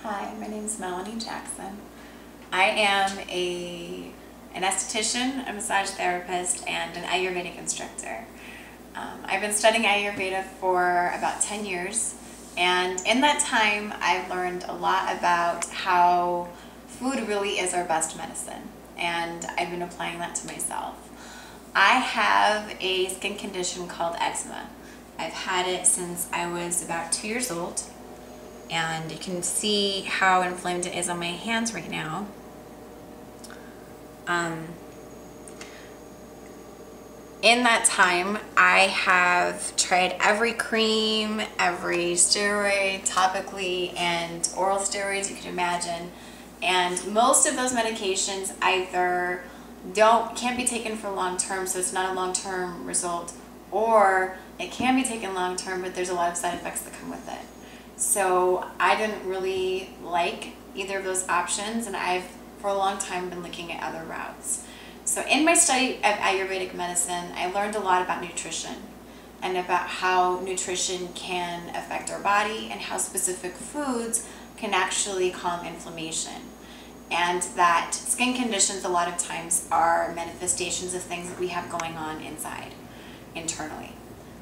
Hi, my name is Melanie Jackson. I am an esthetician, a massage therapist, and an Ayurvedic instructor. I've been studying Ayurveda for about 10 years, and in that time I've learned a lot about how food really is our best medicine, and I've been applying that to myself. I have a skin condition called eczema. I've had it since I was about 2 years old. And you can see how inflamed it is on my hands right now. In that time, I have tried every cream, every steroid, topically and oral steroids you can imagine. And most of those medications either can't be taken for long term, so it's not a long term result, or it can be taken long term, but there's a lot of side effects that come with it. So I didn't really like either of those options, and I've for a long time been looking at other routes. So in my study of Ayurvedic medicine, I learned a lot about nutrition and about how nutrition can affect our body and how specific foods can actually calm inflammation. And that skin conditions a lot of times are manifestations of things that we have going on inside, internally.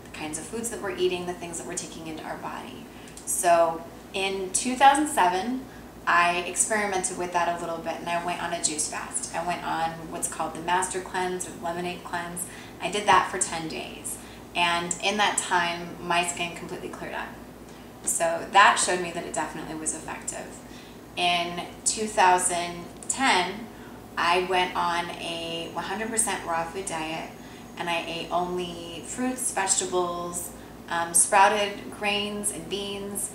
The kinds of foods that we're eating, the things that we're taking into our body. So in 2007, I experimented with that a little bit, and I went on a juice fast. I went on what's called the Master Cleanse or Lemonade Cleanse. I did that for 10 days. And in that time, my skin completely cleared up. So that showed me that it definitely was effective. In 2010, I went on a 100% raw food diet, and I ate only fruits, vegetables, sprouted grains and beans,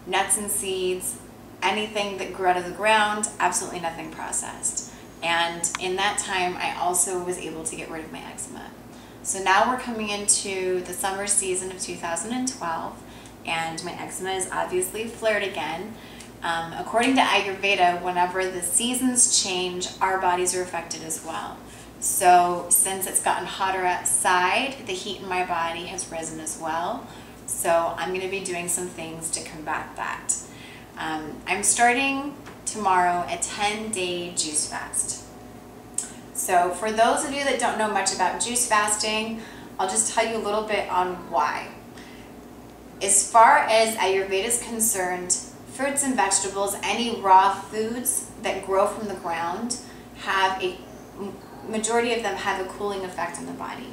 nuts and seeds, anything that grew out of the ground, absolutely nothing processed. And in that time, I also was able to get rid of my eczema. So now we're coming into the summer season of 2012, and my eczema is obviously flared again. According to Ayurveda, whenever the seasons change, our bodies are affected as well. So since it's gotten hotter outside, the heat in my body has risen as well. So I'm going to be doing some things to combat that. I'm starting tomorrow a 10-day juice fast. So for those of you that don't know much about juice fasting, I'll just tell you a little bit on why. As far as Ayurveda is concerned, fruits and vegetables, any raw foods that grow from the ground, majority of them have a cooling effect on the body.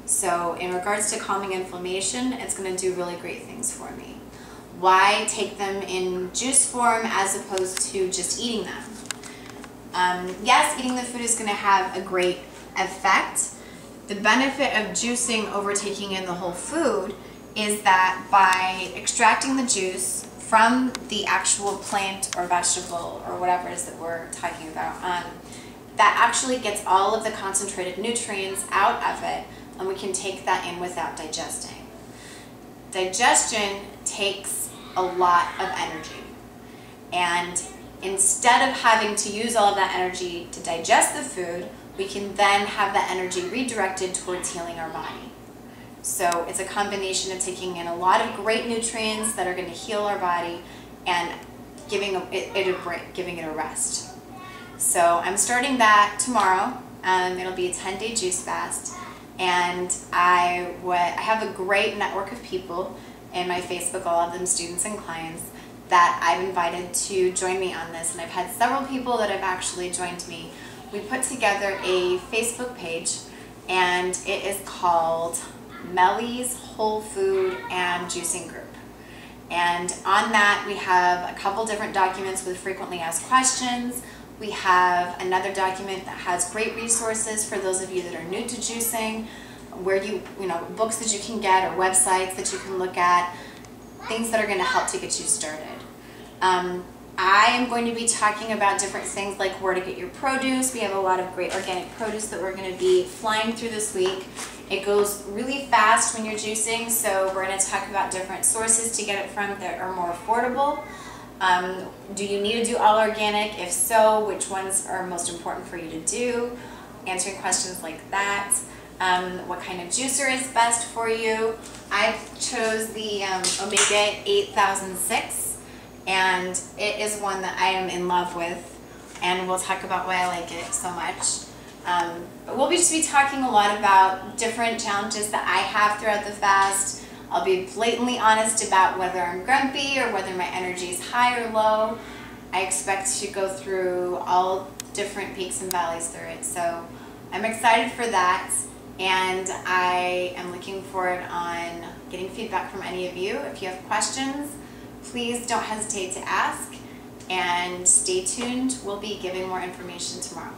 So in regards to calming inflammation, it's going to do really great things for me. Why take them in juice form as opposed to just eating them? Yes, eating the food is going to have a great effect. The benefit of juicing over taking in the whole food is that by extracting the juice from the actual plant or vegetable or whatever it is that we're talking about, that actually gets all of the concentrated nutrients out of it, and we can take that in without digesting. Digestion takes a lot of energy, and instead of having to use all of that energy to digest the food, we can then have that energy redirected towards healing our body. So it's a combination of taking in a lot of great nutrients that are going to heal our body and giving it a break, giving it a rest. So I'm starting that tomorrow. It'll be a 10-day juice fast, and I have a great network of people in my Facebook, all of them students and clients, that I've invited to join me on this, and I've had several people that have actually joined me. We put together a Facebook page, and it is called Melly's Whole Food and Juicing Group. And on that, we have a couple different documents with frequently asked questions. We have another document that has great resources for those of you that are new to juicing, where books that you can get or websites that you can look at, things that are going to help to get you started. I am going to be talking about different things like where to get your produce. We have a lot of great organic produce that we're going to be flying through this week. It goes really fast when you're juicing, so we're going to talk about different sources to get it from that are more affordable. Do you need to do all organic? If so, which ones are most important for you to do? Answering questions like that. What kind of juicer is best for you? I chose the Omega 8006, and it is one that I am in love with, and we'll talk about why I like it so much. But we'll just be talking a lot about different challenges that I have throughout the fast. I'll be blatantly honest about whether I'm grumpy or whether my energy is high or low. I expect to go through all different peaks and valleys through it. So I'm excited for that, and I am looking forward on getting feedback from any of you. If you have questions, please don't hesitate to ask, and stay tuned. We'll be giving more information tomorrow.